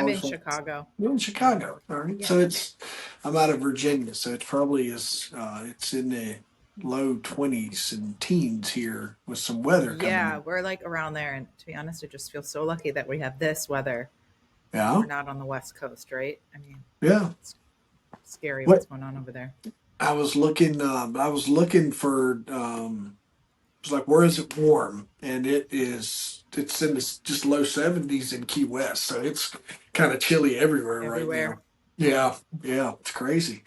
I'm always in Chicago. you're in Yeah. Chicago, all right? Yeah. So I'm out of Virginia, so it's probably it's in the low 20s and teens here with some weather coming Yeah, in. we're like around there. And to be honest, I just feel so lucky that we have this weather and Yeah, we're not on the West Coast, right? I mean, yeah. it's scary What what's going on over there. I was looking for it's like where is it warm, and it's in the just low 70s in Key West, so it's kind of chilly everywhere right now. Everywhere. Yeah, yeah, it's crazy.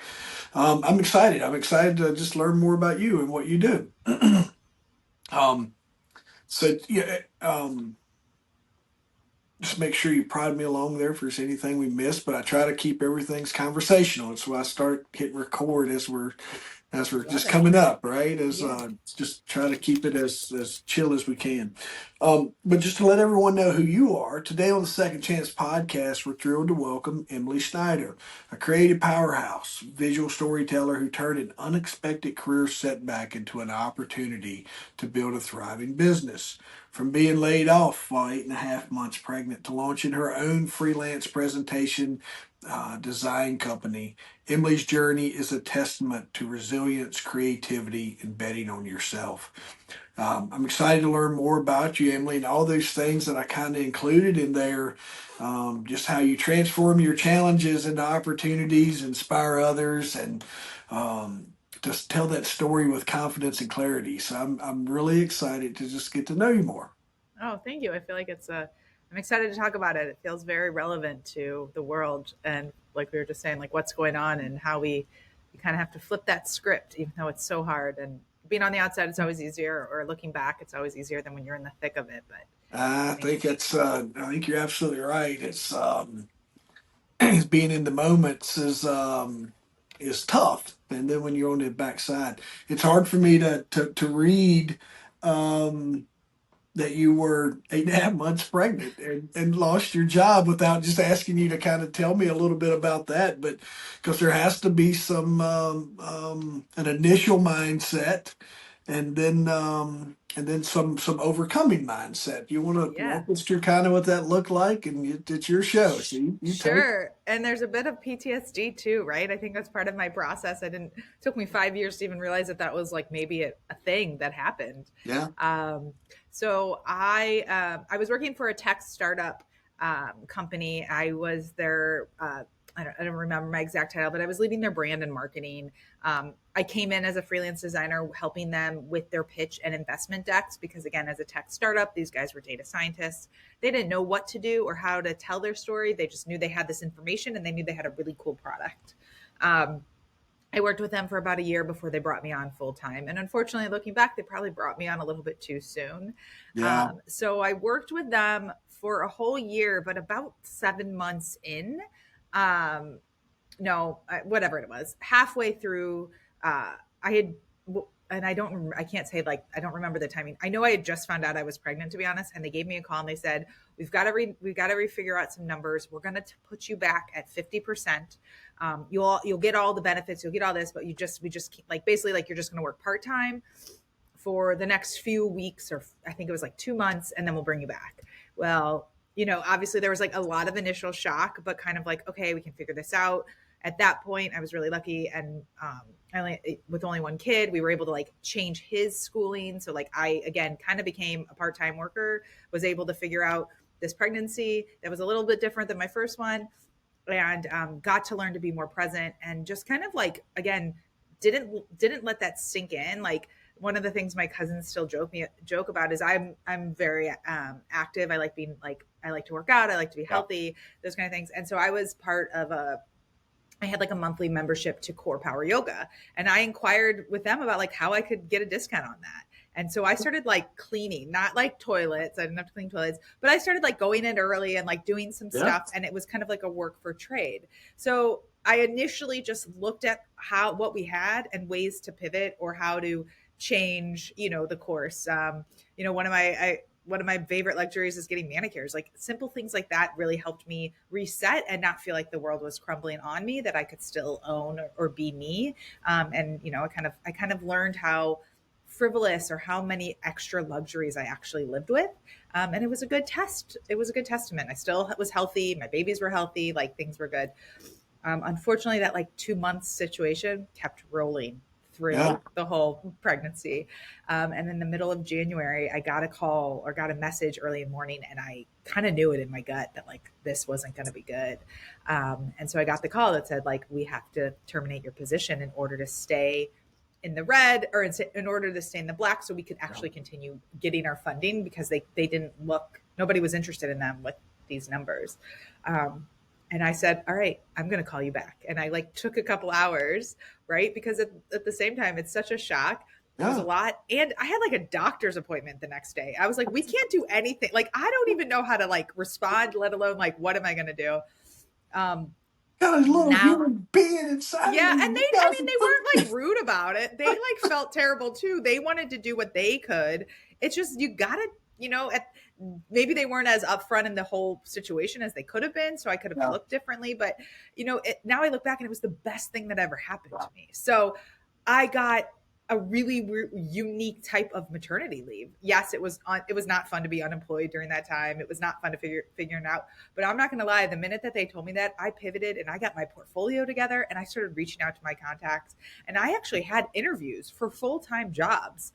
I'm excited. I'm excited to just learn more about you and what you do. um, so yeah, just make sure you prod me along there if there's anything we missed. But I try to keep everything's conversational. That's why I start hitting record as we're Love just it. coming up, right? As Yeah. just try to keep it as chill as we can. But just to let everyone know who you are, today on the Second Chance podcast, we're thrilled to welcome Emily Snider, a creative powerhouse, visual storyteller who turned an unexpected career setback into an opportunity to build a thriving business. From being laid off while 8.5 months pregnant to launching her own freelance presentation design company, Emily's journey is a testament to resilience, creativity, and betting on yourself. I'm excited to learn more about you, Emily, and all those things that I kind of included in there. Just how you transform your challenges into opportunities, inspire others, and just tell that story with confidence and clarity. So I'm really excited to just get to know you more. Oh, thank you. I feel like I'm excited to talk about it. It feels very relevant to the world. And like we were just saying, like what's going on and how we kind of have to flip that script, even though it's so hard. And being on the outside, it's always easier, or looking back, it's always easier than when you're in the thick of it. But I think, I think you're absolutely right. It's being in the moments is tough, and then when you're on the backside, it's hard for me to read um, that you were 8.5 months pregnant and lost your job without just asking you to kind of tell me a little bit about that. But because there has to be some an initial mindset, and then some overcoming mindset. You want to yeah. walk us through kind of what that looked like, and it's your show, so you take. Sure. And there's a bit of PTSD too, right? I think that's part of my process. It took me 5 years to even realize that that was like maybe a thing that happened. Yeah. Um, I was working for a tech startup company. I was their, I don't remember my exact title, but I was leading their brand and marketing. I came in as a freelance designer, helping them with their pitch and investment decks, because again, as a tech startup, these guys were data scientists. They didn't know what to do or how to tell their story. They just knew they had this information and they knew they had a really cool product. Um, I worked with them for about a year before they brought me on full time. And unfortunately, looking back, they probably brought me on a little bit too soon. Yeah. So I worked with them for a whole year, but about 7 months in, um, no, whatever it was, halfway through, I had, and I can't say like, I don't remember the timing. I know I had just found out I was pregnant, to be honest. And they gave me a call and they said, we've got to refigure out some numbers. We're going to put you back at 50%. You'll get all the benefits. You'll get all this, but we just like, basically like, you're just going to work part-time for the next few weeks, or I think it was like 2 months, and then we'll bring you back. Well, obviously there was like a lot of initial shock, but kind of like, okay, we can figure this out. At that point, I was really lucky, and with only one kid, we were able to like change his schooling. So like I again kind of became a part-time worker, was able to figure out this pregnancy that was a little bit different than my first one, and got to learn to be more present, and just kind of like again didn't let that sink in. Like one of the things my cousins still joke about is I'm very active. I like to work out. I like to be Yeah. healthy. Those kind of things. And so I was part of I had like a monthly membership to Core Power Yoga, and I inquired with them about like how I could get a discount on that. And so I started like cleaning, not like toilets. I didn't have to clean toilets, but I started like going in early and like doing some Yeah. stuff. And it was kind of like a work for trade. So I initially just looked at what we had and ways to pivot or how to change, the course. One of my favorite luxuries is getting manicures. Like simple things like that really helped me reset and not feel like the world was crumbling on me, that I could still own or be me. And I kind of learned how frivolous or how many extra luxuries I actually lived with. And it was a good test. It was a good testament. I still was healthy. My babies were healthy. Like things were good. Unfortunately, that like 2 month situation kept rolling Yeah. through the whole pregnancy. And in the middle of January, I got a call or got a message early in the morning, and I kind of knew it in my gut that like this wasn't going to be good. And so I got the call that said, like, we have to terminate your position in order to stay in the red or in order to stay in the black so we could actually continue getting our funding because they didn't look, nobody was interested in them with these numbers. Um, and I said, all right, I'm going to call you back. And I like took a couple hours, right? Because at the same time, it's such a shock. It was a Yeah. lot. And I had like a doctor's appointment the next day. I was like, we can't do anything. Like, I don't even know how to like respond, let alone like, what am I going to do? Um, Got a little now human being inside of yeah, me. and You guys they are weren't like rude about it. They like felt terrible too. They wanted to do what they could. It's just you gotta, maybe they weren't as upfront in the whole situation as they could have been. So I could have yeah. looked differently. But now I look back and it was the best thing that ever happened to me. So I got a really unique type of maternity leave. Yes, it was not fun to be unemployed during that time. It was not fun to figuring it out. But I'm not going to lie, the minute that they told me that, I pivoted and I got my portfolio together and I started reaching out to my contacts, and I actually had interviews for full-time jobs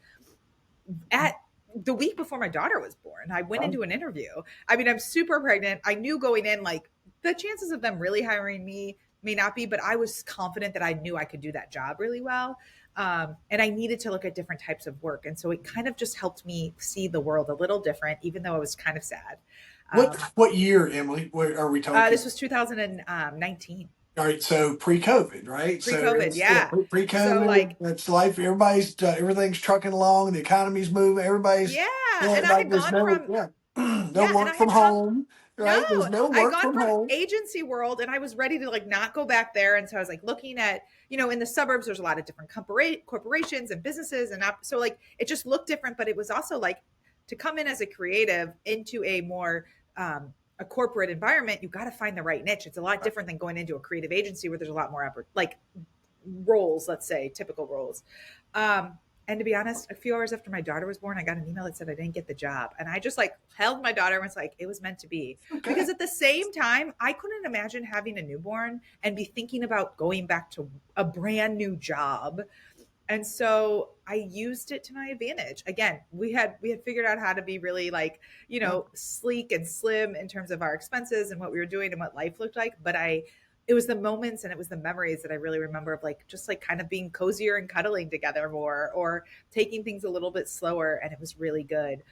at the week before my daughter was born. I went into an interview. I mean, I'm super pregnant. I knew going in, like, the chances of them really hiring me may not be, but I was confident that I knew I could do that job really well. And I needed to look at different types of work. And so it kind of just helped me see the world a little different, even though I was kind of sad. What year, Emily? What are we This talking? was 2019, All right, so pre-COVID, right? pre So COVID. it's yeah, Yeah. So, pre-COVID. like, It's life. Everything's trucking along. The economy's moving. Everybody's yeah. yeah, And I like had there's gone no from, yeah, no yeah. And work I from had come home, No, right? There's no I work gone from from home. agency world and I was ready to like not go back there. And so I was like looking at, in the suburbs, there's a lot of different corporations and businesses. So like it just looked different, but it was also like to come in as a creative into a more, a corporate environment, you got to find the right niche. It's a lot different than going into a creative agency where there's a lot more like roles, let's say typical roles. And to be honest, a few hours after my daughter was born, I got an email that said I didn't get the job. And I just like held my daughter and was like, it was meant to be. Okay. Because at the same time, I couldn't imagine having a newborn and be thinking about going back to a brand new job. And so I used it to my advantage. Again, we had figured out how to be really like, sleek and slim in terms of our expenses and what we were doing and what life looked like. But it was the moments and it was the memories that I really remember of like just like kind of being cozier and cuddling together more or taking things a little bit slower, and it was really good.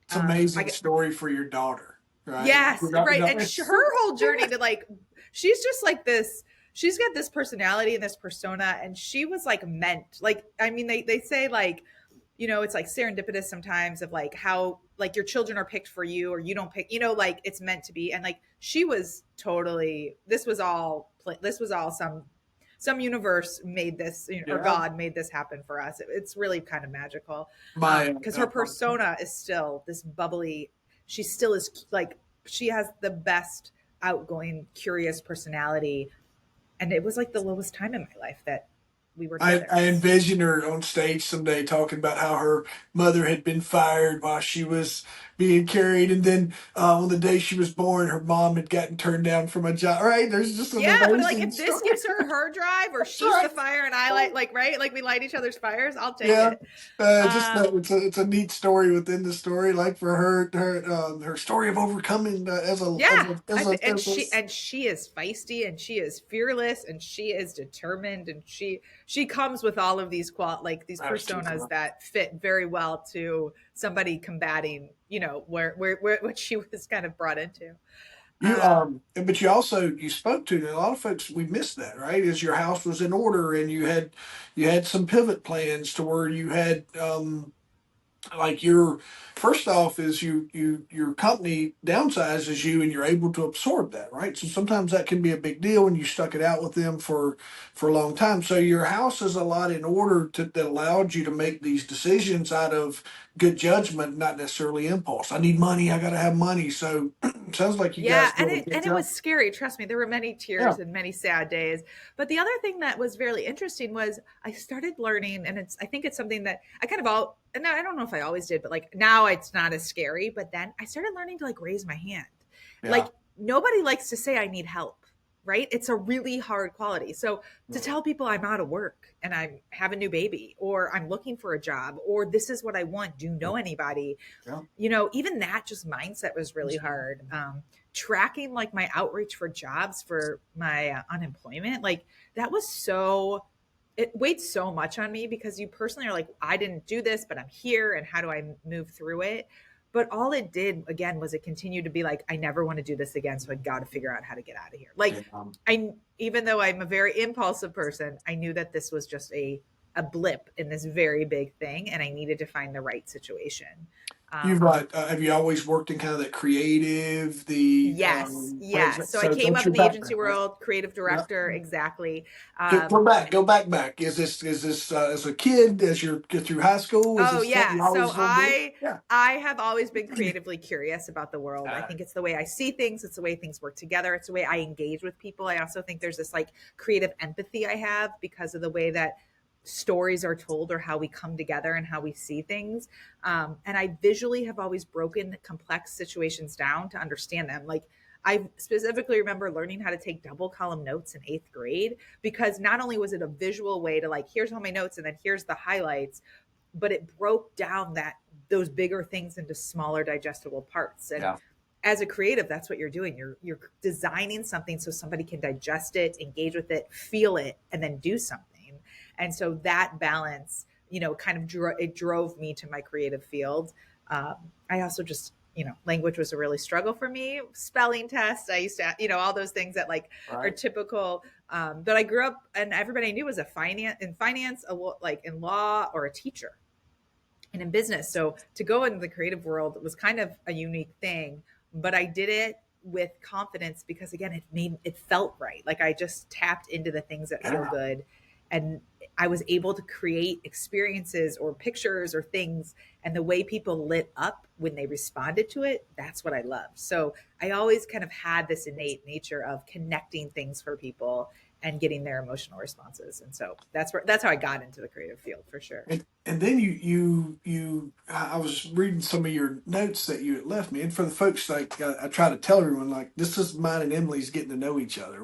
It's an amazing I story for your daughter, right? Yes, right. And her whole journey to like, she's just like this. She's got this personality and this persona, and she was like meant. Like, I mean, they say like, it's like serendipitous sometimes of like how like your children are picked for you or you don't pick. Like it's meant to be. And like she was totally. This was all some universe made this, or Yeah, God made this happen for us. It's really kind of magical my because her persona is still this bubbly. She still is like she has the best outgoing, curious personality. And it was like the lowest time in my life that we were together. I envision her on stage someday talking about how her mother had been fired while she was being carried, and then on the day she was born, her mom had gotten turned down from a job. Right? There's just an Yeah, but like amazing if this story. gives her drive, or That's she's the right. fire and I like right, like we light each other's fires, I'll take Yeah, it. just Um, that it's a neat story within the story, like for her story of overcoming yeah, and as a she is feisty and she is fearless and she is determined and she comes with all of these like these I was too personas far. that fit very well to somebody combating, where what she was kind of brought into. You Um, but you also you spoke to a lot of folks. We missed that, right? Is your house was in order and you had some pivot plans to where you had like your first off is your company downsizes you and you're able to absorb that, right? So sometimes that can be a big deal when you stuck it out with them for a long time. So your house is a lot in order that allowed you to make these decisions out of good judgment, not necessarily impulse. I need money, I gotta have money. So it sounds like you Yeah, guys did a good and it was job. scary. Trust me, there were many Yeah. tears and many sad days. But the other thing that was really interesting was I started learning, and I think it's something that I kind of and I don't know if I always did, but like now it's not as scary. But then I started learning to like raise my hand. Yeah. Like nobody likes to say I need help, right? It's a really hard quality. So to tell people I'm out of work and I have a new baby or I'm looking for a job or this is what I want, do you know anybody? Yeah. Even that just mindset was really hard. Tracking like my outreach for jobs for my unemployment, like that was so, it weighed so much on me because you personally are like, I didn't do this, but I'm here. And how do I move through it? But all it did again was it continued to be like, I never want to do this again. So I got to figure out how to get out of here. Like, Yeah. even though I'm a very impulsive person, I knew that this was just a blip in this very big thing. And I needed to find the right situation. You've Um, got, have you always worked in kind of that creative, the yes. placement? Yes. So I So came that's up in your the agency background, right? world, creative Yeah. director. Exactly. Go Um, back, back. Is this as a kid, as you get through high school? Is Oh this something yeah. you So always want to do? I Yeah. I have always been creatively curious about the world. I Uh, think it's the way I see things, it's the way things work together, it's the way I engage with people. I also think there's this like creative empathy I have because of the way that stories are told or how we come together and how we see things. And I visually have always broken complex situations down to understand them. Like I specifically remember learning how to take double column notes in 8th grade because not only was it a visual way to like, here's all my notes and then here's the highlights, but it broke down that those bigger things into smaller digestible parts. And yeah. as a creative, that's what you're doing. You're designing something so somebody can digest it, engage with it, feel it, and then do something. And so that balance, kind of it drove me to my creative field. I also just, language was a really struggle for me. Spelling tests, I used to, all those things that like are Right. typical. But I grew up, and everybody I knew was finance, like in law or a teacher and in business. So to go into the creative world was kind of a unique thing, but I did it with confidence because again, it felt right. Like I just tapped into the things that feel Yeah. good. And I was able to create experiences or pictures or things, and the way people lit up when they responded to it, that's what I love. So I always kind of had this innate nature of connecting things for people and getting their emotional responses. And so that's how I got into the creative field for sure. And then I was reading some of your notes that you had left me, and for the folks, like I try to tell everyone, like this is mine and Emily's getting to know each other.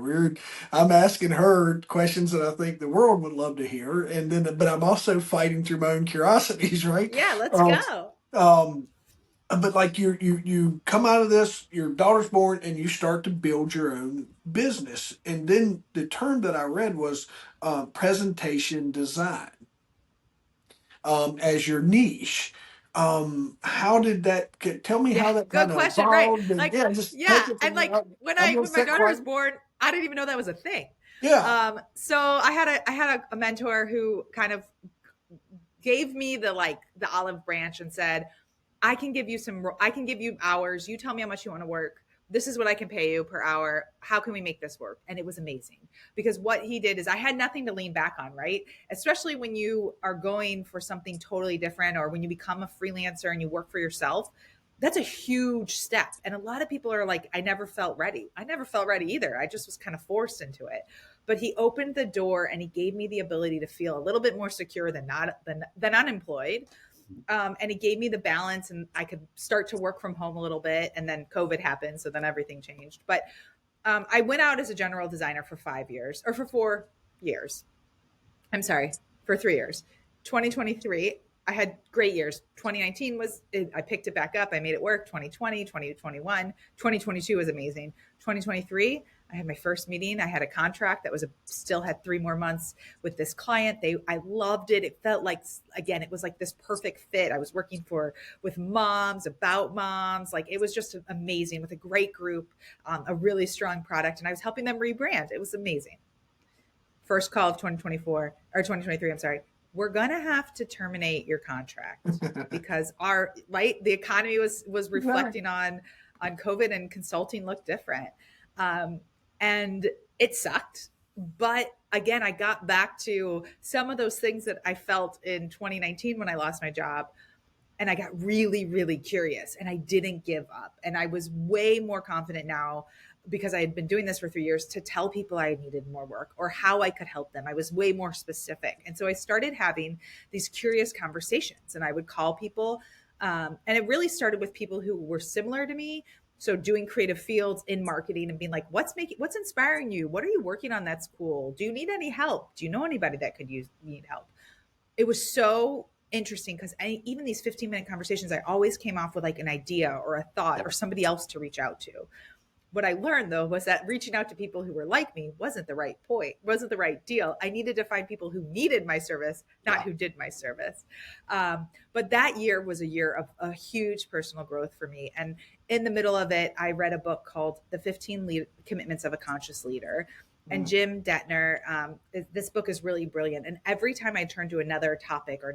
I'm asking her questions that I think the world would love to hear, and then but I'm also fighting through my own curiosities, right? Yeah, let's Um, go. um, but like you come out of this, your daughter's born, and you start to build your own business, and then the term that I read was presentation design as your niche. How did that tell me Yeah, how that good kind of question. Right. evolved? And Like, yeah, just yeah. take it And from there. like I'm going to when my sit daughter was quiet. born, I didn't even know that was a thing. Yeah. So I had a mentor who kind of gave me the olive branch and said, I can give you hours. You tell me how much you want to work. This is what I can pay you per hour. How can we make this work? And it was amazing because what he did is I had nothing to lean back on, right? Especially when you are going for something totally different or when you become a freelancer and you work for yourself. That's a huge step. And a lot of people are like, I never felt ready. I never felt ready either. I just was kind of forced into it. But he opened the door and he gave me the ability to feel a little bit more secure than unemployed. And it gave me the balance, and I could start to work from home a little bit. And then COVID happened, so then everything changed. But I went out as a general designer for 5 years, or for 4 years. I'm sorry, for 3 years. 2023, I had great years. 2019 I picked it back up. I made it work. 2020, 2021, 2022 was amazing. 2023, I had my first meeting. I had a contract that still had 3 more months with this client. I loved it. It felt like, again, it was like this perfect fit. I was working with moms, about moms. Like it was just amazing with a great group, a really strong product. And I was helping them rebrand. It was amazing. First call of 2024 or 2023, I'm sorry, we're going to have to terminate your contract because the economy was Right. reflecting on COVID and consulting looked different. And it sucked. But again, I got back to some of those things that I felt in 2019 when I lost my job, and I got really, really curious and I didn't give up. And I was way more confident now because I had been doing this for 3 years, to tell people I needed more work or how I could help them. I was way more specific. And so I started having these curious conversations, and I would call people. And it really started with people who were similar to me. So doing creative fields in marketing and being like, what's inspiring you? What are you working on that's cool? Do you need any help? Do you know anybody that could need help? It was so interesting because even these 15-minute conversations, I always came off with like an idea or a thought or somebody else to reach out to. What I learned though was that reaching out to people who were like me wasn't the right point, wasn't the right deal. I needed to find people who needed my service, not Yeah. who did my service. But that year was a year of a huge personal growth for me. And in the middle of it, I read a book called The 15 Commitments of a Conscious Leader. And Mm. Jim Detner, this book is really brilliant. And every time I turned to another topic or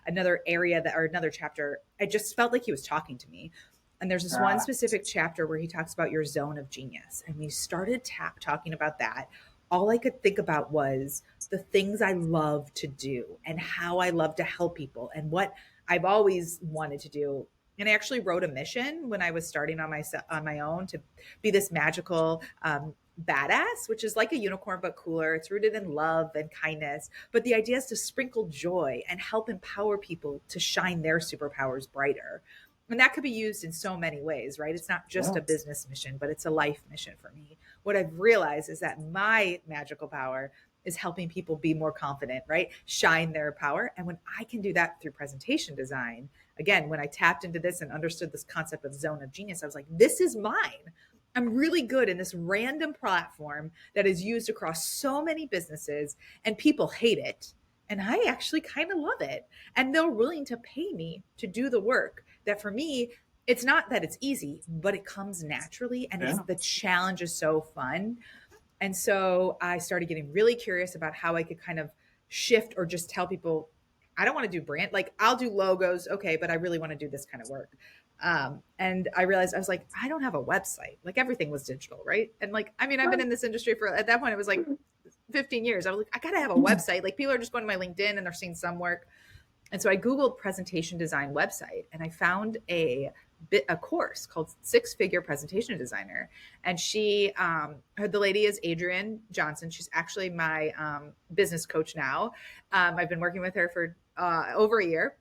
another area or another chapter, I just felt like he was talking to me. And there's this one Ah, specific chapter where he talks about your zone of genius. And we started talking about that. All I could think about was the things I love to do and how I love to help people and what I've always wanted to do. And I actually wrote a mission when I was starting on my own to be this magical badass, which is like a unicorn but cooler. It's rooted in love and kindness. But the idea is to sprinkle joy and help empower people to shine their superpowers brighter. And that could be used in so many ways, right? It's not just yeah. a business mission, but it's a life mission for me. What I've realized is that my magical power is helping people be more confident, right? Shine their power. And when I can do that through presentation design, again, when I tapped into this and understood this concept of zone of genius, I was like, this is mine. I'm really good in this random platform that is used across so many businesses, and people hate it. And I actually kind of love it. And they're willing to pay me to do the work that, for me, it's not that it's easy, but it comes naturally. And it's Yeah. the challenge is so fun. And so I started getting really curious about how I could kind of shift or just tell people, I don't want to do brand, like I'll do logos, okay, but I really want to do this kind of work. And I realized, I was like, I don't have a website. Like everything was digital, right? And like, I mean, I've been in this industry for, at that point, it was like 15 years. I was like, I gotta have a website. Like people are just going to my LinkedIn and they're seeing some work. And so I Googled presentation design website, and I found a course called Six Figure Presentation Designer. And the lady is Adrienne Johnson. She's actually my business coach now. I've been working with her for over a year,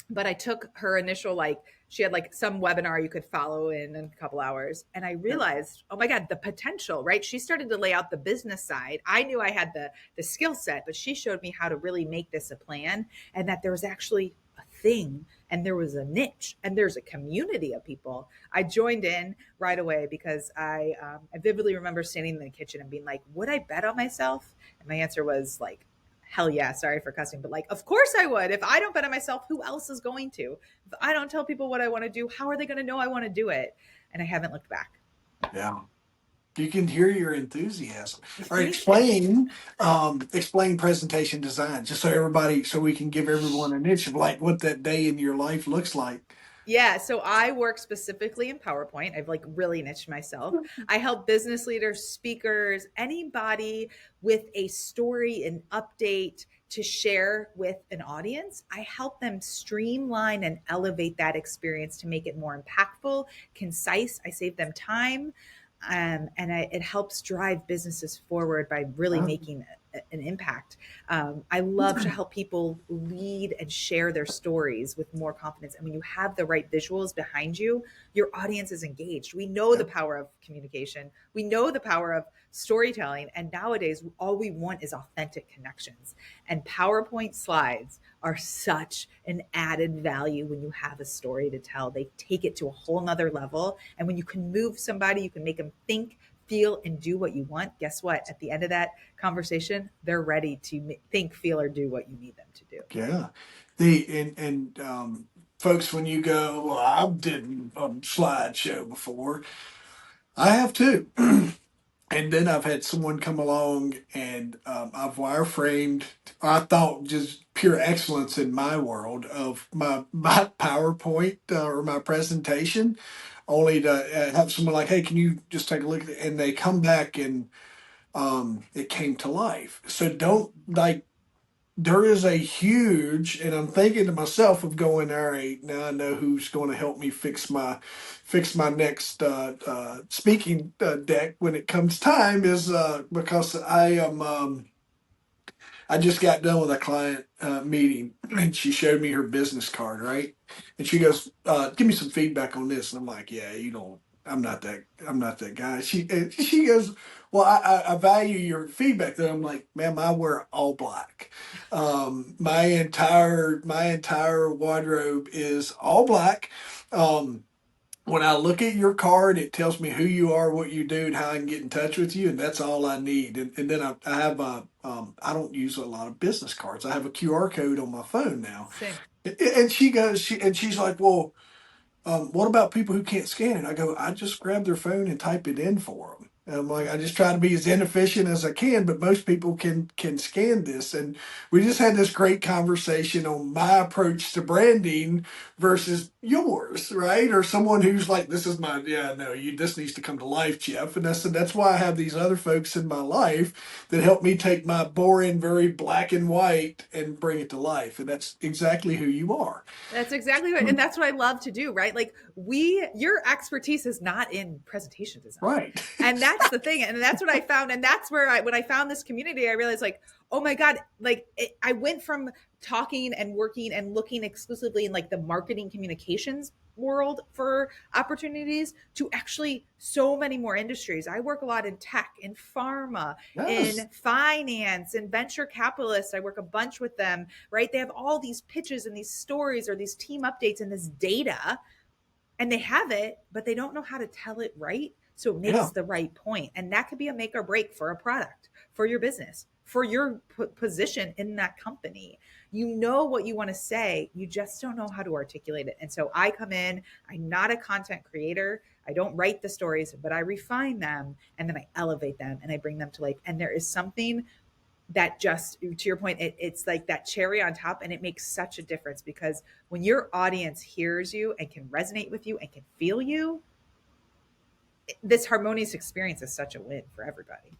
but I took her initial, like, she had like some webinar you could follow in a couple hours. And I Yeah. realized, oh my God, the potential, right? She started to lay out the business side. I knew I had the skill set, but she showed me how to really make this a plan, and that there was actually a thing, and there was a niche, and there's a community of people. I joined in right away because I vividly remember standing in the kitchen and being like, would I bet on myself? And my answer was like, hell yeah, sorry for cussing, but like, of course I would. If I don't bet on myself, who else is going to? If I don't tell people what I want to do, how are they going to know I want to do it? And I haven't looked back. Yeah. You can hear your enthusiasm. All right, Thank you. explain presentation design, just so we can give everyone an inch of like what that day in your life looks like. Yeah, so I work specifically in PowerPoint. I've like really niched myself. I help business leaders, speakers, anybody with a story, an update to share with an audience. I help them streamline and elevate that experience to make it more impactful, concise. I save them time. It helps drive businesses forward by really Huh? making an impact. I love to help people lead and share their stories with more confidence. And when you have the right visuals behind you, your audience is engaged. We know the Yeah. power of communication, we know the power of storytelling. And nowadays, all we want is authentic connections. And PowerPoint slides are such an added value when you have a story to tell. They take it to a whole nother level. And when you can move somebody, you can make them think, feel, and do what you want. Guess what? At the end of that conversation, they're ready to think, feel, or do what you need them to do. Yeah. Folks, when you go, well, I did a slideshow before. I have too. And then I've had someone come along and I've wireframed, I thought just pure excellence in my world of my PowerPoint or my presentation, only to have someone like, hey, can you just take a look at it? And they come back and it came to life. So don't like there is a huge, and I'm thinking to myself of going, all right, now I know who's going to help me fix my next speaking deck when it comes time is because I just got done with a client meeting, and she showed me her business card, right? And she goes, "Give me some feedback on this." And I'm like, "Yeah, you don't. I'm not that guy." She goes, "Well, I value your feedback." Though I'm like, "Ma'am, I wear all black. My entire wardrobe is all black." Um, when I look at your card, it tells me who you are, what you do, and how I can get in touch with you, and that's all I need. And then I have I don't use a lot of business cards. I have a QR code on my phone now. Same. And she's like, well, what about people who can't scan it? I go, I just grab their phone and type it in for them. And I'm like, I just try to be as inefficient as I can, but most people can scan this. And we just had this great conversation on my approach to branding versus yours, right? Or someone who's like, this is my, yeah, no, you this needs to come to life, Jeff. And that's why I have these other folks in my life that help me take my boring, very black and white and bring it to life. And that's exactly who you are. That's exactly what, and that's what I love to do, right? Like your expertise is not in presentation design. Right. And that's the thing. And that's what I found. And that's where when I found this community, I realized like, oh my God, like I went from talking and working and looking exclusively in like the marketing communications world for opportunities to actually so many more industries. I work a lot in tech, in pharma, Yes. in finance, in venture capitalists. I work a bunch with them, right? They have all these pitches and these stories or these team updates and this data, and they have it, but they don't know how to tell it right. So it makes Yeah. the right point. And that could be a make or break for a product, for your business, for your position in that company. You know what you want to say, you just don't know how to articulate it. And so I come in, I'm not a content creator. I don't write the stories, but I refine them and then I elevate them and I bring them to life. And there is something that just to your point, it's like that cherry on top, and it makes such a difference because when your audience hears you and can resonate with you and can feel you, this harmonious experience is such a win for everybody.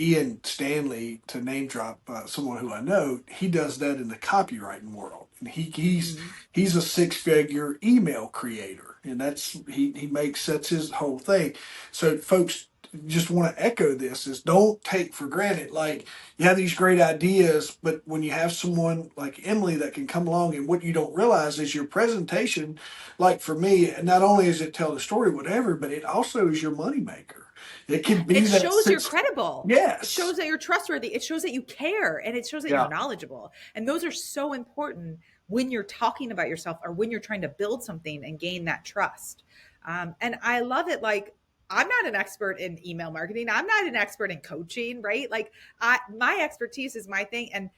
Ian Stanley, to name drop someone who I know, he does that in the copywriting world, and Mm-hmm. he's a six-figure email creator, and he makes that's his whole thing. So, folks, just want to echo this: is don't take for granted. Like you have these great ideas, but when you have someone like Emily that can come along, and what you don't realize is your presentation. Like for me, not only is it tell the story, whatever, but it also is your moneymaker. It can be It that shows you're six. credible. It Yes. shows that you're trustworthy. It shows that you care and it shows that you're Yeah. knowledgeable. And those are so important when you're talking about yourself or when you're trying to build something and gain that trust. And I love it. Like, I'm not an expert in email marketing. I'm not an expert in coaching, right? Like, my expertise is my thing. And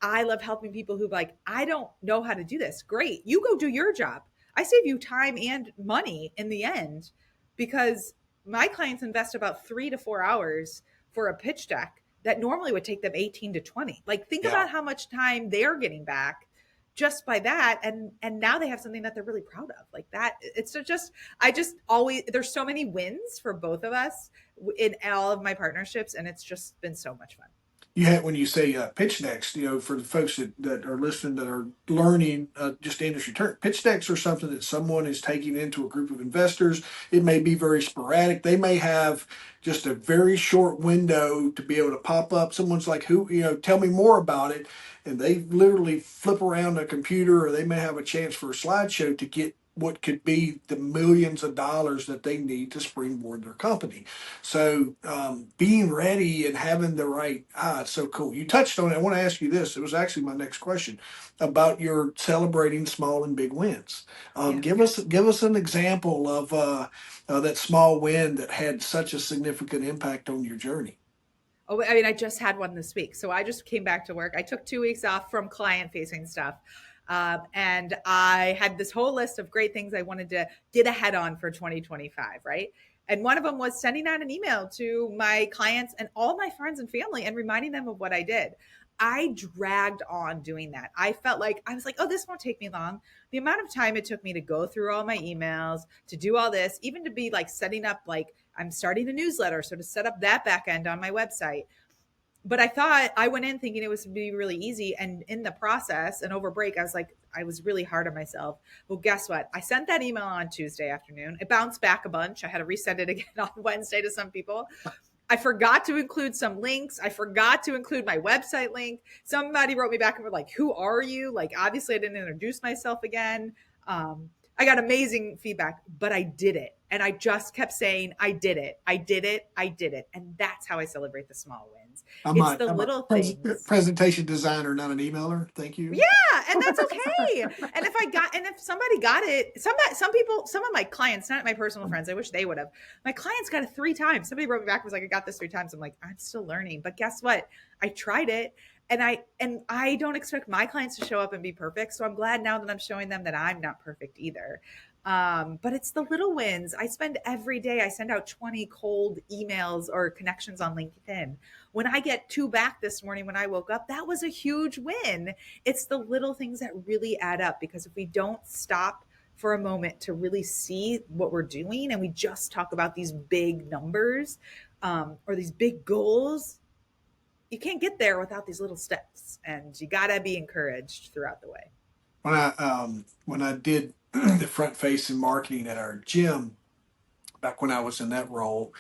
I love helping people who like, I don't know how to do this. Great. You go do your job. I save you time and money in the end because my clients invest about 3 to 4 hours for a pitch deck that normally would take them 18 to 20. Like think Yeah. about how much time they're getting back just by that, and now they have something that they're really proud of like that. It's just I just always there's so many wins for both of us in all of my partnerships, and it's just been so much fun. You had when you say pitch decks, for the folks that are listening that are learning just industry term, pitch decks are something that someone is taking into a group of investors. It may be very sporadic. They may have just a very short window to be able to pop up. Someone's like, who, tell me more about it. And they literally flip around a computer, or they may have a chance for a slideshow to get what could be the millions of dollars that they need to springboard their company. So being ready and having the right, it's so cool. You touched on it. I want to ask you this. It was actually my next question about your celebrating small and big wins. Yeah. Give us an example of that small win that had such a significant impact on your journey. Oh, I mean, I just had one this week. So I just came back to work. I took 2 weeks off from client facing stuff. And I had this whole list of great things I wanted to get ahead on for 2025, right? And one of them was sending out an email to my clients and all my friends and family and reminding them of what I did. I dragged on doing that. I felt like I was like, oh, this won't take me long. The amount of time it took me to go through all my emails, to do all this, even to be like setting up, like I'm starting a newsletter. So to set up that back end on my website, but I thought I went in thinking it was to be really easy. And in the process and over break, I was like, I was really hard on myself. Well, guess what? I sent that email on Tuesday afternoon. It bounced back a bunch. I had to resend it again on Wednesday to some people. I forgot to include some links. I forgot to include my website link. Somebody wrote me back and were like, "Who are you?" Like, obviously, I didn't introduce myself again. I got amazing feedback, but I did it. And I just kept saying, I did it. I did it. I did it. And that's how I celebrate the small wins. It's the I'm a little things. presentation designer, not an emailer. Thank you. Yeah, and that's okay. And if somebody got it, some people, some of my clients, not my personal friends, I wish they would have. My clients got it 3 times. Somebody wrote me back and was like, I got this 3 times. I'm like, I'm still learning. But guess what? I tried it. And I don't expect my clients to show up and be perfect. So I'm glad now that I'm showing them that I'm not perfect either. But it's the little wins. I spend every day, I send out 20 cold emails or connections on LinkedIn. When I get 2 back this morning when I woke up, that was a huge win. It's the little things that really add up, because if we don't stop for a moment to really see what we're doing and we just talk about these big numbers, or these big goals, you can't get there without these little steps, and you got to be encouraged throughout the way. When I did the front facing marketing at our gym back when I was in that role,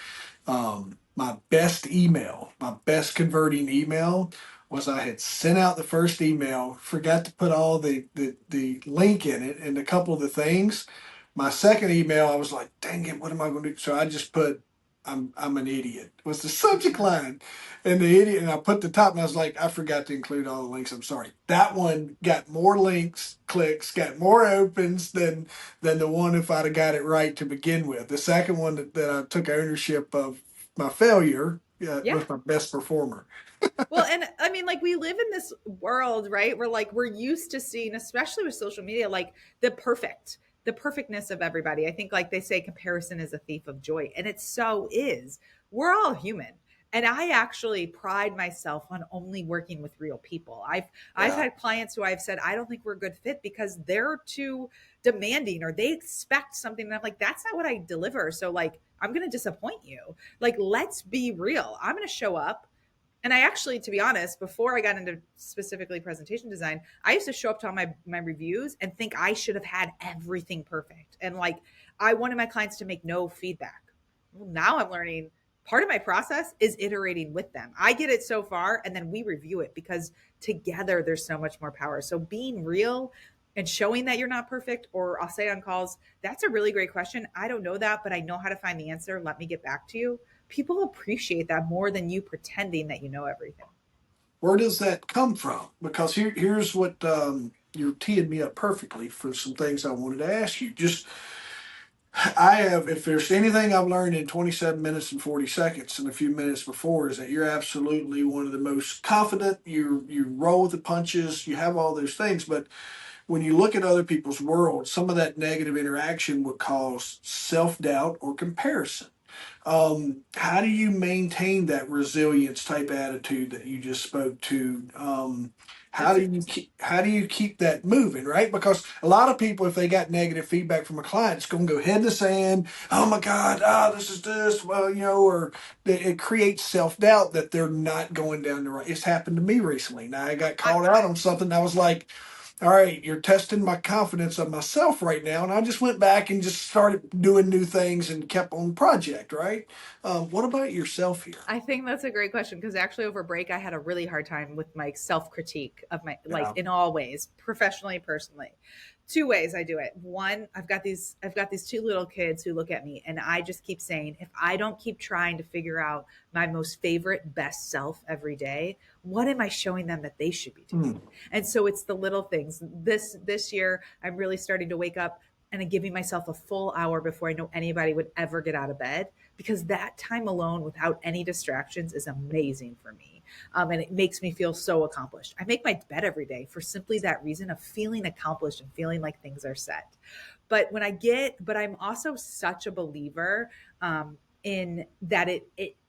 my best email, my best converting email was I had sent out the first email, forgot to put all the link in it and a couple of the things. My second email, I was like, dang it, what am I going to do? So I just put, I'm an idiot was the subject line. And the idiot, and I put the top, and I was like, I forgot to include all the links. I'm sorry. That one got more links, clicks, got more opens than the one if I'd have got it right to begin with. The second one that I took ownership of my failure Yeah. was my best performer. Well, and I mean, like, we live in this world, right? We're like, we're used to seeing, especially with social media, like the perfectness of everybody. I think, like they say, comparison is a thief of joy. And it so is. We're all human. And I actually pride myself on only working with real people. I've Yeah. had clients who I've said, I don't think we're a good fit because they're too demanding or they expect something. And I'm like, that's not what I deliver. So, like, I'm going to disappoint you. Like, let's be real. I'm going to show up. And I actually, to be honest, before I got into specifically presentation design, I used to show up to all my reviews and think I should have had everything perfect. And like, I wanted my clients to make no feedback. Well, now I'm learning part of my process is iterating with them. I get it so far and then we review it, because together there's so much more power. So being real and showing that you're not perfect, or I'll say on calls, that's a really great question. I don't know that, but I know how to find the answer. Let me get back to you. People appreciate that more than you pretending that you know everything. Where does that come from? Because here's what you're teeing me up perfectly for some things I wanted to ask you. Just I have, if there's anything I've learned in 27 minutes and 40 seconds and a few minutes before, is that you're absolutely one of the most confident. You roll with the punches. You have all those things, but when you look at other people's world, some of that negative interaction would cause self doubt or comparison. How do you maintain that resilience type attitude that you just spoke to? That's a, How do you keep that moving, right? Because a lot of people, if they got negative feedback from a client, it's going to go head in the sand. Oh my God, this is this. Well, or it creates self doubt that they're not going down the right. It's happened to me recently. Now I got I, called out on something. I was like, all right, you're testing my confidence of myself right now. And I just went back and just started doing new things and kept on the project, right? What about yourself here? I think that's a great question, because actually over break I had a really hard time with my self critique of my, like, Yeah. in all ways, professionally, personally. 2 ways I do it. One, I've got these 2 little kids who look at me and I just keep saying, if I don't keep trying to figure out my most favorite best self every day, what am I showing them that they should be doing? Hmm. And so it's the little things. This year I'm really starting to wake up and I'm giving myself a full hour before I know anybody would ever get out of bed, because that time alone without any distractions is amazing for me. And it makes me feel so accomplished. I make my bed every day for simply that reason of feeling accomplished and feeling like things are set. But I'm also such a believer in that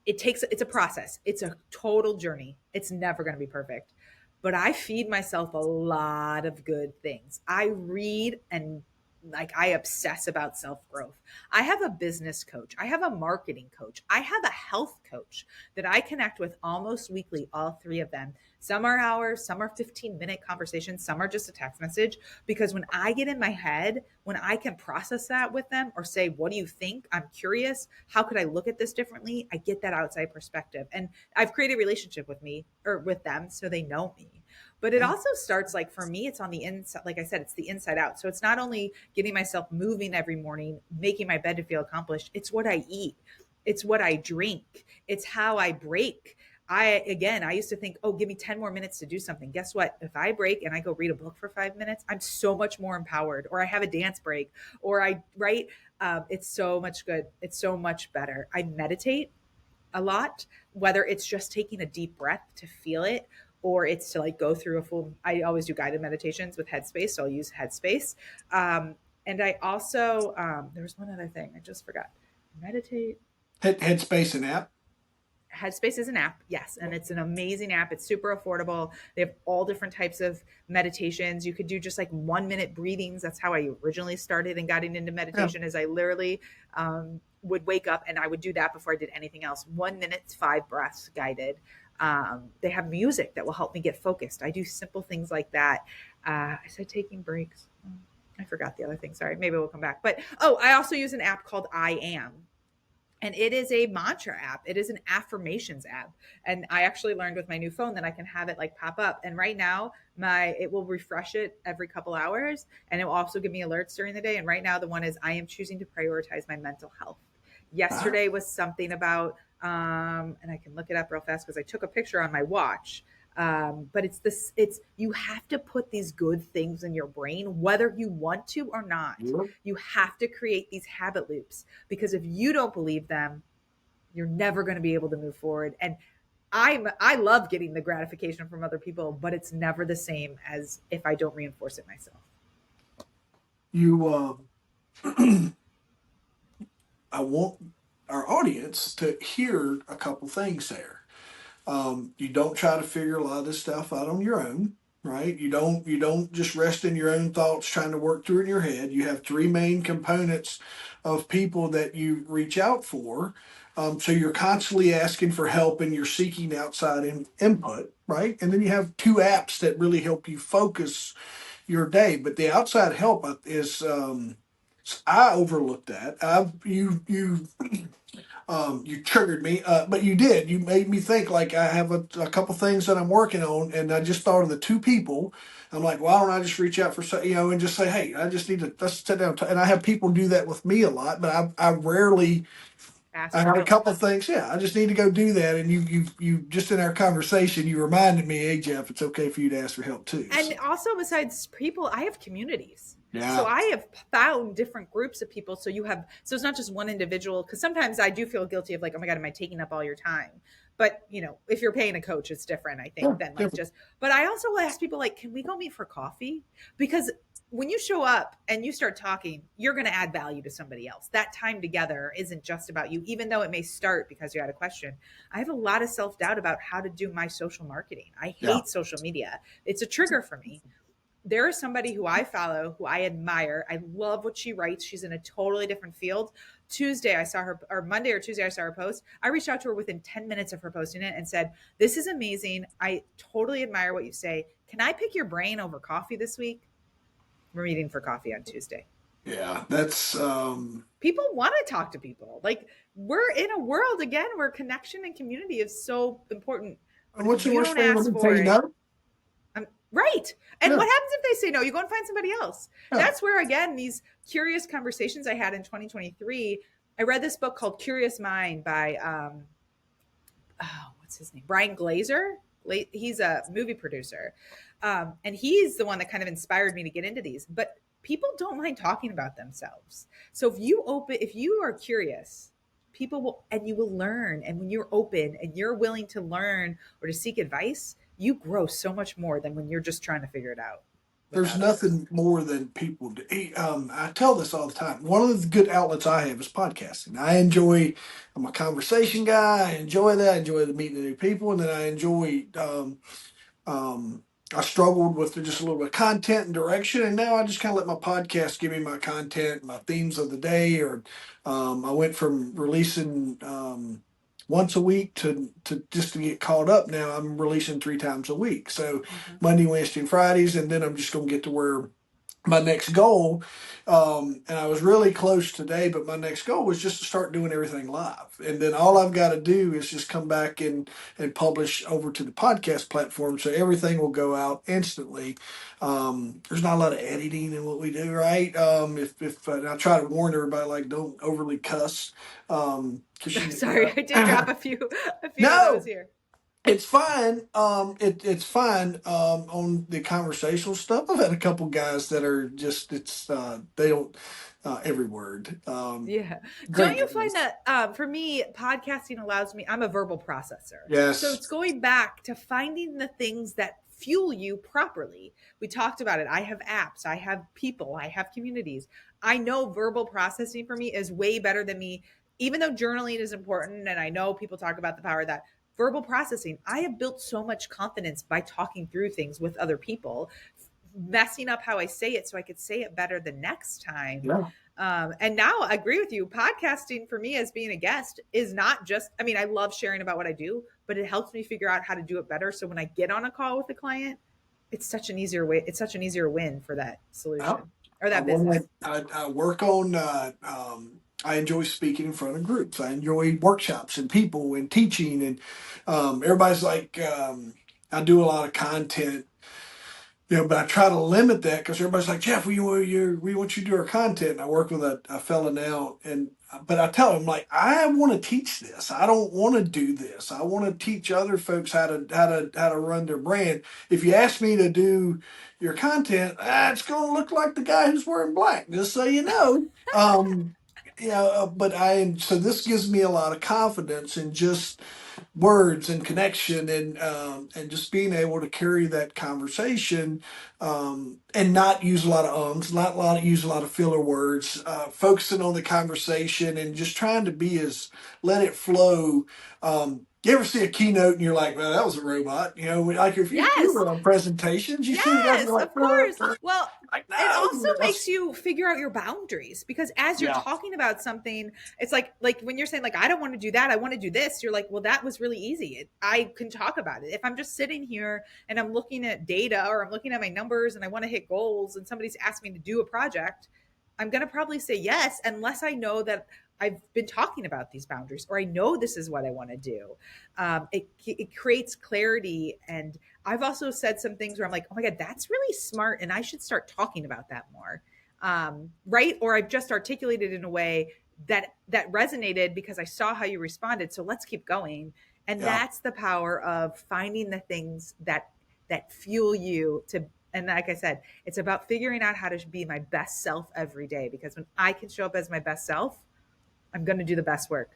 it's a process. It's a total journey. It's never going to be perfect. But I feed myself a lot of good things. I read and like I obsess about self growth. I have a business coach. I have a marketing coach. I have a health coach that I connect with almost weekly, all three of them. Some are hours, some are 15-minute conversations, some are just a text message. Because when I get in my head, when I can process that with them or say, what do you think? I'm curious. How could I look at this differently? I get that outside perspective. And I've created a relationship with me or with them so they know me. But it also starts, like, for me, it's on the inside. Like I said, it's the inside out. So it's not only getting myself moving every morning, making my bed to feel accomplished. It's what I eat. It's what I drink. It's how I break. I used to think, oh, give me 10 more minutes to do something. Guess what? If I break and I go read a book for 5 minutes, I'm so much more empowered. Or I have a dance break, or I write. It's so much good. It's so much better. I meditate a lot, whether it's just taking a deep breath to feel it, or it's to like go through a full, I always do guided meditations with Headspace. So I'll use Headspace. And I also, there was one other thing I just forgot. Meditate. Headspace and app. Headspace is an app, yes, and it's an amazing app. It's super affordable. They have all different types of meditations. You could do just like 1 minute breathings. That's how I originally started and got into Yeah. meditation. Is I literally would wake up and I would do that before I did anything else. 1 minute, 5 breaths guided. They have music that will help me get focused. I do simple things like that. I said taking breaks. I forgot the other thing. Sorry, maybe we'll come back. But I also use an app called I Am, and it is a mantra app. It is an affirmations app. And I actually learned with my new phone that I can have it like pop up. And right now, it will refresh it every couple hours, and it will also give me alerts during the day. And right now, the one is I am choosing to prioritize my mental health. Ah, Yesterday was something about, and I can look it up real fast because I took a picture on my watch. But it's you have to put these good things in your brain, whether you want to or not. yeah. You have to create these habit loops, because if you don't believe them, you're never going to be able to move forward. And I love getting the gratification from other people, but it's never the same as if I don't reinforce it myself. You, I want our audience to hear a couple things there. You don't try to figure a lot of this stuff out on your own, right? You don't just rest in your own thoughts trying to work through it in your head. You have three main components of people that you reach out for. So you're constantly asking for help and you're seeking outside input, right? And then you have two apps that really help you focus your day. But the outside help is I overlooked that. You triggered me, but you did. You made me think. Like I have a couple things that I'm working on, and I just thought of the two people. I'm like, why don't I just reach out for and just say, hey, I just need to let's sit down. And I have people do that with me a lot, but I rarely. Ask I for had a help. couple of things. Yeah, I just need to go do that. And you just in our conversation, you reminded me, hey Jeff, it's okay for you to ask for help too. And So also, besides people, I have communities. So yeah, I have found different groups of people. So it's not just one individual, because sometimes I do feel guilty of like, oh my God, am I taking up all your time? But if you're paying a coach, it's different, I think, yeah, than like different. just, but I also will ask people like, can we go meet for coffee? Because when you show up and you start talking, you're going to add value to somebody else. That time together isn't just about you, even though it may start because you had a question. I have a lot of self doubt about how to do my social marketing. I Yeah, hate social media. It's a trigger for me. There is somebody who I follow, who I admire. I love what she writes. She's in a totally different field. Tuesday, I saw her, or Monday or Tuesday, I saw her post. I reached out to her within 10 minutes of her posting it and said, this is amazing. I totally admire what you say. Can I pick your brain over coffee this week? We're meeting for coffee on Tuesday. yeah. That's People want to talk to people. Like, we're in a world again where connection and community is so important. But if what's the you worst don't thing ask when they say for it, no? right. And Yeah, what happens if they say no? You go and find somebody else. yeah. That's where, again, these curious conversations I had in 2023. I read this book called Curious Mind by, what's his name? Brian Glazer. He's a movie producer. And he's the one that kind of inspired me to get into these. But people don't mind talking about themselves. So if you are curious, people will, and you will learn. And when you're open and you're willing to learn or to seek advice, you grow so much more than when you're just trying to figure it out There's without others. nothing more than people do. I tell this all the time. One of the good outlets I have is podcasting. I'm a conversation guy. I enjoy that. I enjoy the meeting the new people, and then I enjoy. I struggled with just a little bit of content and direction, and now I just kind of let my podcast give me my content, my themes of the day. Or I went from releasing once a week to just to get caught up. Now I'm releasing 3 times a week, so Uh-huh. Monday, Wednesday, and Fridays, and then I'm just going to get to where my next goal, and I was really close today, but my next goal was just to start doing everything live. And then all I've got to do is just come back and publish over to the podcast platform. So everything will go out instantly. There's not a lot of editing in what we do, right? If and I try to warn everybody, like, don't overly cuss. Cause I'm you, sorry, I did drop a few of those no, here. it's fine. It's fine. On the conversational stuff, I've had a couple guys that are just they don't every word. Yeah. Don't Great you find guys. that for me, podcasting allows me, I'm a verbal processor. So Yes. it's going back to finding the things that fuel you properly. We talked about it. I have apps, I have people, I have communities. I know verbal processing for me is way better than me, even though journaling is important. And I know people talk about the power of that. Verbal processing, I have built so much confidence by talking through things with other people, messing up how I say it so I could say it better the next time. Yeah. And now I agree with you. Podcasting for me as being a guest is not just, I mean, I love sharing about what I do, but it helps me figure out how to do it better. So when I get on a call with a client, it's such an easier way. It's such an easier win for that Well, solution or I that want business. I work on. I enjoy speaking in front of groups. I enjoy workshops and people and teaching and everybody's like. I do a lot of content. But I try to limit that because everybody's like, Jeff, we want you to do our content. And I work with a fella now, and but I tell him, like, I want to teach this. I don't want to do this. I want to teach other folks how to run their brand. If you ask me to do your content, it's going to look like the guy who's wearing black. Just so you know. But so this gives me a lot of confidence in just words and connection and just being able to carry that conversation and not use a lot of not use a lot of filler words, focusing on the conversation and just trying to be as let it flow. You ever see a keynote and you're like, well, that was a robot? Like if you Yes. were on presentations, you see the guys are Yes, like, of course. Well, like it also no, makes you figure out your boundaries because as you're yeah, talking about something, it's like when you're saying like I don't want to do that, I want to do this. You're like, well, that was really easy. I can talk about it. If I'm just sitting here and I'm looking at data or I'm looking at my numbers and I want to hit goals and somebody's asked me to do a project, I'm going to probably say yes unless I know that I've been talking about these boundaries or I know this is what I want to do. It creates clarity. And I've also said some things where I'm like, oh my God, that's really smart. And I should start talking about that more. Right. Or I've just articulated in a way that resonated because I saw how you responded. So let's keep going. And yeah, that's the power of finding the things that fuel you to, and like I said, it's about figuring out how to be my best self every day because when I can show up as my best self, I'm going to do the best work.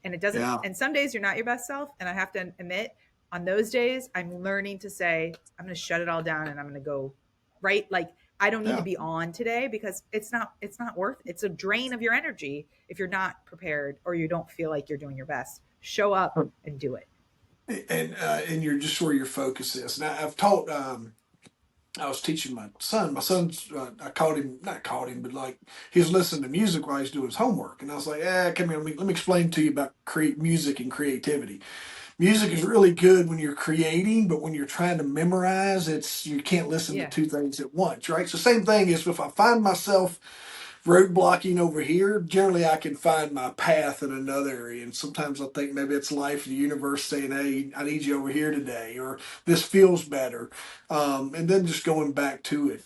And it doesn't, yeah, and some days you're not your best self. And I have to admit, on those days, I'm learning to say, I'm going to shut it all down and I'm going to go right. Like, I don't need to yeah. be on today because it's not worth, it's a drain of your energy if you're not prepared or you don't feel like you're doing your best. Show up and do it. And you're just where your focus is. Now I've taught. I was teaching my son. My son's, I caught him, not caught him, but like he was listening to music while he's doing his homework. And I was like, come here, let me explain to you about create music and creativity. Music is really good when you're creating, but when you're trying to memorize, you can't listen to Yeah. two things at once, right? So same thing is if I find myself roadblocking over here, generally I can find my path in another area. And sometimes I think maybe it's life, the universe saying, hey, I need you over here today, or this feels better. And then just going back to it.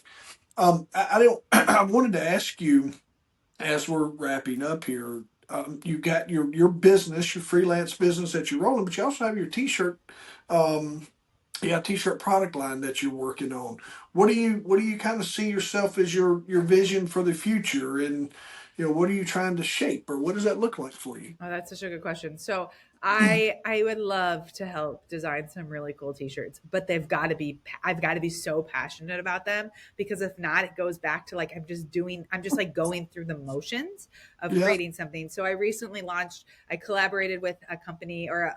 I don't, I wanted to ask you as we're wrapping up here. You got your business, your freelance business that you're rolling, but you also have your t-shirt um, yeah, t-shirt product line that you're working on. What do you kind of see yourself as your vision for the future, and what are you trying to shape, or what does that look like for you? Oh, that's such a good question. So I would love to help design some really cool t-shirts, but I've got to be so passionate about them, because if not, it goes back to like I'm just like going through the motions of Yeah. creating something. So I collaborated with a company, or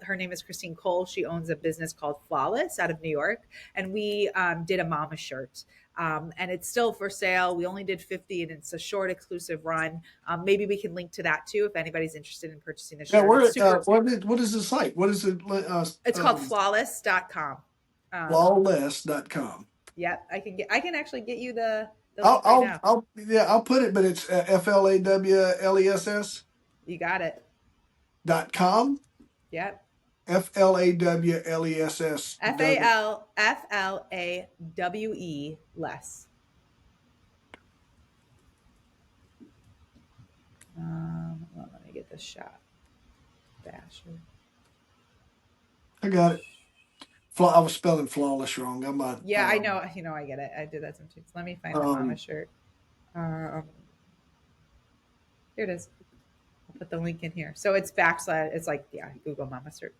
her name is Christine Cole. She owns a business called Flawless out of New York, and we did a mama shirt. And it's still for sale. We only did 50, and it's a short exclusive run. Maybe we can link to that too if anybody's interested in purchasing the Yeah. shirt. It's super. What is the site? What is it? It's called flawless.com. Um, Flawless.com. yep, I can actually get you the link right now. I'll put it, but it's FLAWLESS You got it. .com. Yep. FLAWLESS. FALFLAWE less. Well, let me get this shot. Basher. I got it. I was spelling flawless wrong. I'm not. Yeah, I know. You know, I get it. I did that sometimes. Let me find the mama Um, shirt. Um, Here it is. I'll put the link in here. So it's backslash. It's like, yeah, Google mama shirt.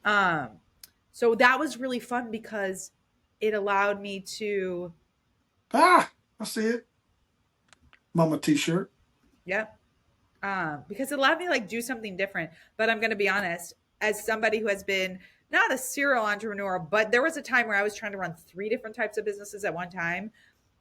Um, so that was really fun because it allowed me to, I see it. Mama T-shirt. yep. Because it allowed me to like do something different. But I'm going to be honest, as somebody who has been not a serial entrepreneur, but there was a time where I was trying to run 3 different types of businesses at one time.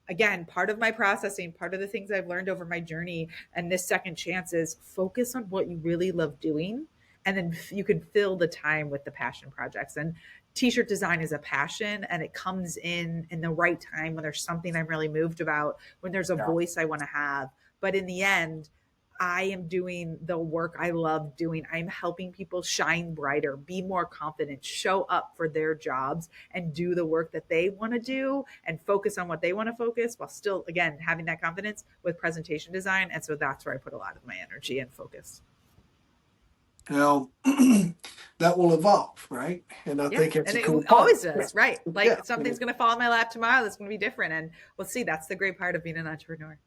Again, part of my processing, part of the things I've learned over my journey and this second chance is focus on what you really love doing. And then you can fill the time with the passion projects. And t-shirt design is a passion, and it comes in the right time when there's something I'm really moved about, when there's a Yeah. voice I want to have. But in the end, I am doing the work I love doing. I'm helping people shine brighter, be more confident, show up for their jobs, and do the work that they want to do and focus on what they want to focus while still, again, having that confidence with presentation design. And so that's where I put a lot of my energy and focus. Now that will evolve, right? And I Yeah. think that's And a cool it part. always does, right? Yeah. Like something's going to fall in my lap tomorrow that's going to be different. And we'll see. That's the great part of being an entrepreneur.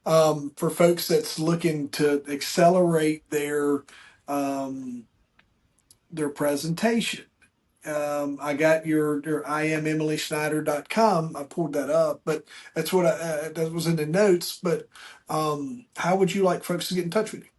For folks that's looking to accelerate their presentation. I got your I am EmilySnider.com. I pulled that up, but that's what that was in the notes. But how would you like folks to get in touch with you?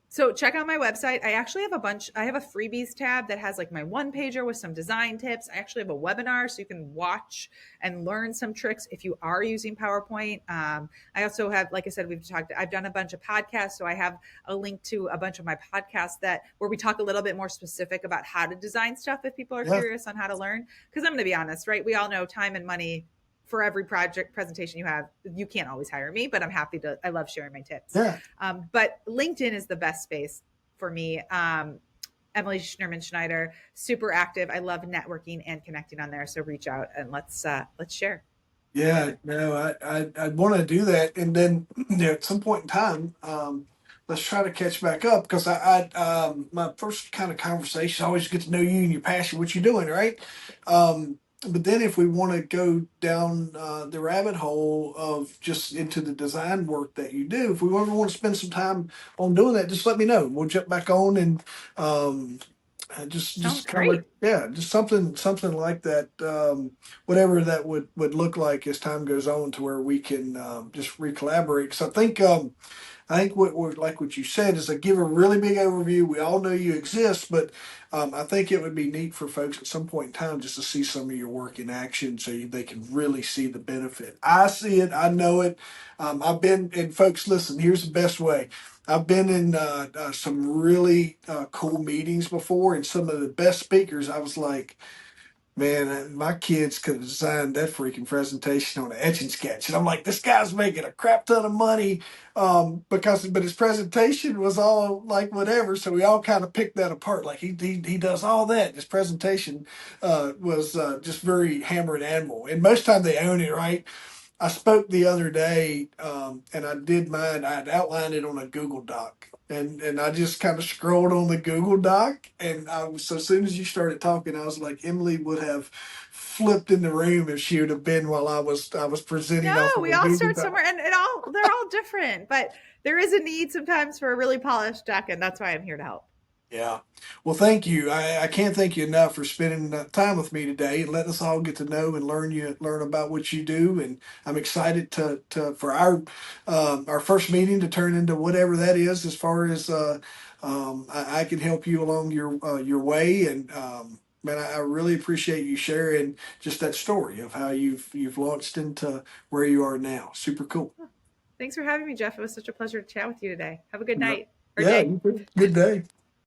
So check out my website. I have a freebies tab that has like my one pager with some design tips. I actually have a webinar so you can watch and learn some tricks if you are using PowerPoint. I also have, like I said, I've done a bunch of podcasts. So I have a link to a bunch of my podcasts where we talk a little bit more specific about how to design stuff if people are Yeah, curious on how to learn. Cause I'm going to be honest, right? We all know time and money for every project presentation you have. You can't always hire me, but I love sharing my tips. yeah, But LinkedIn is the best space for me. Emily Schneider, super active. I love networking and connecting on there. So reach out and let's share. yeah. No, I want to do that, and then at some point in time, let's try to catch back up because my first kind of conversation I always get to know you and your passion, what you're doing, right? But then if we want to go down the rabbit hole of just into the design work that you do, if we ever want to spend some time on doing that, just let me know. We'll jump back on and um, Sounds just cover, great. yeah, just something like that. Whatever that would look like as time goes on, to where we can just recollaborate. Because I think like what you said is, I give a really big overview. We all know you exist, but I think it would be neat for folks at some point in time just to see some of your work in action, so they can really see the benefit. I see it. I know it. I've been, and folks, listen. Here's the best way. I've been in some really cool meetings before, and some of the best speakers. I was like, man, my kids could have designed that freaking presentation on an etch and sketch. And I'm like, this guy's making a crap ton of money but his presentation was all like whatever. So we all kind of picked that apart. Like he does all that. His presentation was just very hammer and anvil. And most time they own it, right? I spoke the other day, and I did mine. I had outlined it on a Google Doc, and I just kind of scrolled on the Google Doc, and so as soon as you started talking, I was like, Emily would have flipped in the room if she would have been while I was presenting No, off of we a all Google start Doc. somewhere, and they're all different, but there is a need sometimes for a really polished deck, and that's why I'm here to help. Yeah. Well, thank you. I can't thank you enough for spending time with me today and letting us all get to know and learn about what you do. And I'm excited to for our first meeting to turn into whatever that is, as far as I can help you along your way. And man, I really appreciate you sharing just that story of how you've launched into where you are now. Super cool. Thanks for having me, Jeff. It was such a pleasure to chat with you today. Have a good Yeah. night or Yeah. day. You too. Good day.